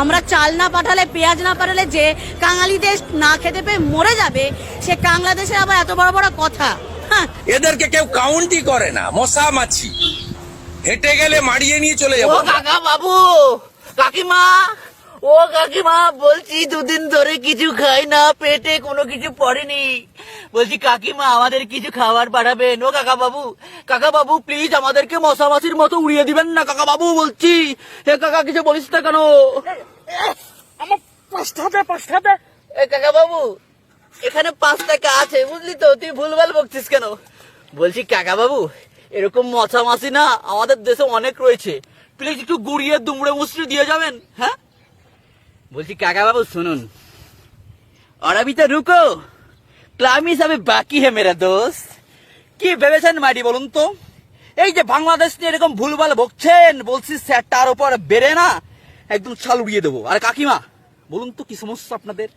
আমরা চাল না পাঠালে, পেঁয়াজ না পাঠালে যে কাঙালি দেশ না খেতে পেয়ে মরে যাবে, সে বাংলাদেশে আবার এত বড় বড় কথা। এদেরকে কেউ কাউন্টই করে না, মশা মাছি হেঁটে গেলে মারিয়ে নিয়ে চলে যাবো। কাকা বাবু, কাকিমা, ও কাকিমা, বলছি দুদিন ধরে কিছু খাই না, পেটে কোনো কিছু পড়েনি। বলছি কাকিমা আমাদের কিছু খাবার পাঠাবেন। ও কাকা বাবু প্লিজ আমাদেরকে মশা মাছির মতো উড়িয়ে দিবেন না কাকা বাবু, বলছি। হে কাকা কিছু বলিস না কেন? আমার 5 টাকা। কাকা বাবু এখানে 5 টাকা আছে, বুঝলি তো, তুই ভুলভাল বকছিস কেন? বলছি কাকা বাবু এরকম মশা মাছি না আমাদের দেশে অনেক রয়েছে, প্লিজ একটু গুড়িয়ে দুমড়ে মুচড়ে দিয়ে যাবেন। হ্যাঁ বলছি কাকা বাবু শুনুন, और अभी तो रुको, ক্লামিস अभी বাকি है मेरा दोस्त। কি ভেবেছেন মারি বলুন তো? এই যে বাংলাদেশ নিয়ে এরকম ভুলভাল বকছেন, বলছি স্যারটার উপর বেড়ে না একদম ছাল উড়িয়ে দেবো। আর কাকিমা বলুন তো কি সমস্যা আপনাদের?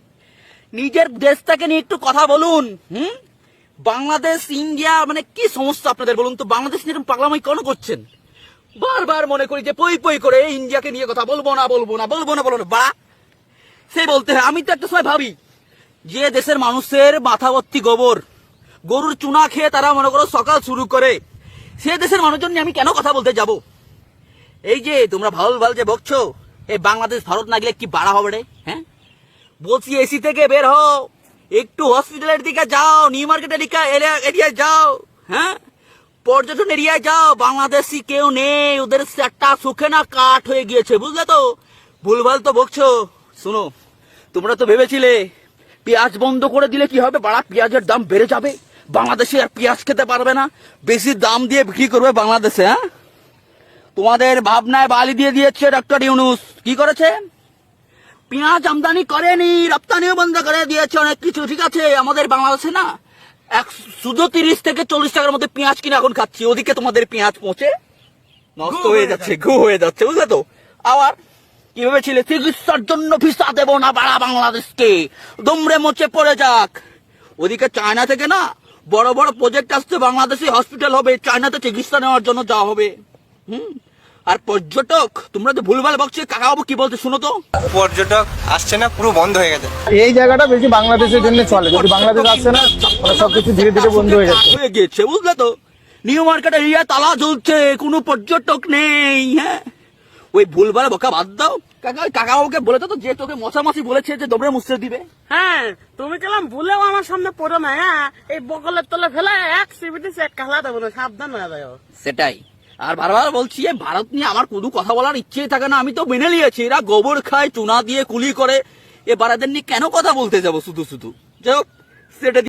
নিজের দেশটাকে নিয়ে একটু কথা বলুন। বাংলাদেশ ইন্ডিয়া মানে কি সমস্যা আপনাদের বলুন তো? বাংলাদেশ নিয়ে এরকম পাগলামি কেন করছেন? বারবার মনে করি যে পই পই করে ইন্ডিয়াকে নিয়ে কথা বলবো না বা সেই বলতে হয়। আমি তো একটা সময় ভাবি যে দেশের মানুষের মাথা ভর্তি গোবর, গরুর চুনা খেয়ে তারা মনে করো সকাল শুরু করে, সে দেশের মানুষজন নিয়ে আমি কেন কথা বলতে যাব? এই যে তোমরা ভাল যে বকছো, এই বাংলাদেশ ভারত না গেলে কি বাড়া হবে রে? হ্যাঁ বলছি এসি থেকে বের হও, একটু হসপিটালের দিকে যাও, নিউ মার্কেটের এরিয়ায় যাও, হ্যাঁ পর্যটন এরিয়ায় যাও, বাংলাদেশি কেউ নেই, ওদের সেটটা সুখে না কাঠ হয়ে গিয়েছে, বুঝলে তো? ভুলভাল তো বকছো। শুনো, তোমরা তো ভেবেছিলে পেঁয়াজ বন্ধ করে দিলে কি হবে, বাড়া পেঁয়াজের দাম বেড়ে যাবে, বাংলাদেশে আর পেঁয়াজ খেতে পারবে না, বেশি দাম দিয়ে বিক্রি করবে বাংলাদেশে। হ্যাঁ তোমাদের ভাবনায় বালি দিয়ে দিয়েছে ডক্টর ইউনূস। কি করেছে? পেঁয়াজ আমদানি করেনি, রপ্তানিও বন্ধ করে দিয়েছে, অনেক কিছু। ঠিক আছে, আমাদের বাংলাদেশে না শুধু 30 থেকে 40 টাকার মধ্যে পেঁয়াজ কিনে এখন খাচ্ছি, ওদিকে তোমাদের পেঁয়াজ পচে নষ্ট হয়ে যাচ্ছে, গু হয়ে যাচ্ছে, বুঝলে তো? আবার কি ভেবেছিলে চিকিৎসার জন্য ভিসা দেবো না বাড়া বাংলাদেশকে, দুমড়ে মোচে পড়ে যাক। ওদিকে চায়না থেকে না বড় বড় প্রজেক্ট আসছে, বাংলাদেশে হসপিটাল হবে, চায়নাতে চিকিৎসা নেওয়ার জন্য যাওয়া হবে। আর পর্যটক, তোমরা তো ভুলভাল বকছো। কাকা বাবু কি বলতে শুনো তো? পর্যটক আসছে না, পুরো বন্ধ হয়ে গেছে। এই জায়গাটা বেশি বাংলাদেশের জন্য চলে, যদি বাংলাদেশ আসছে না সবকিছু ধীরে ধীরে বন্ধ হয়ে যাচ্ছে। হয়ে গেছে, বুঝলে তো? নিউ মার্কেট এরিয়া তালা ঝুলছে, কোনো পর্যটক নেই। হ্যাঁ ওই ভুলভাল বকা বাদ দাও। কাকা বাবুকে বলে তো যে তোকে মশামাছি বলেছে যে দমড়ে মুছতে দিবে। হ্যাঁ তুমি কেলাম ভুলেও আমার সামনে পড়ো না। হ্যাঁ এই বকলের তলে ফেলে এক সিবিটি এক কাহলা দেবো না, সাবধান হয়ে যাও। সেটাই। আর বারবার বলছি ভারত নিয়ে আমার কোনো কথা বলার ইচ্ছেই থাকে না, আমি তো মেনে নিয়েছি এরা গোবর খায়, চুনা দিয়ে কুলি করে, এবার এদের নিয়ে কেন কথা বলতে যাবো শুধু শুধু। যাই হোক সেটা